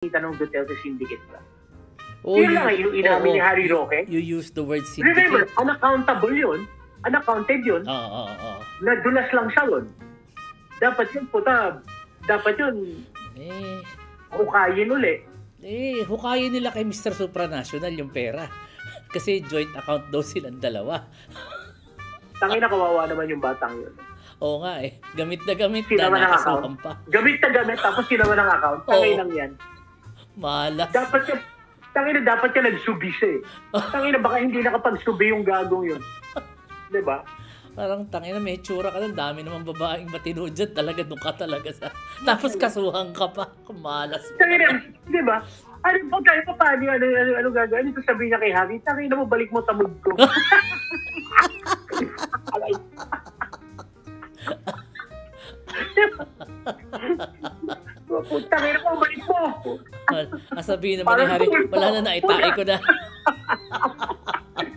ng Duterte syndicate ba? Oh, Yun lang yung inamin ni Harry Roque. You use the word syndicate. Remember, unaccountable yun. Unaccounted yun. Oo. Nadulas lang siya yun. Dapat yun, dapat yun, hukayin uli. Hukayin nila kay Mr. Supranational yung pera. Kasi joint account daw silang dalawa. Tangina, kawawa naman yung batang yun. Oo nga Gamit na gamit Sinawa na ng account. nakasuhan pa. Gamit na gamit, tapos sinawa ng account. Tangina lang yan. Malas. Tangina, dapat yan nagsubi siya eh. Tangina, baka hindi nakapagsubi yung gagong yun. Diba? Parang tangina, may tsura ka lang. Dami naman babaeng matino dyan. Talaga doon ka talaga sa... Tapos kasuhan ka pa. Malas. Tangina, diba? Ano po tayo pa paano? Ano gagawin? Ano sabihin niya kay Harry? Tangina mo, balik mo tamod ko. Tangina mo, balik mo. Sabihin naman ni Harry, wala na, naitake ko na.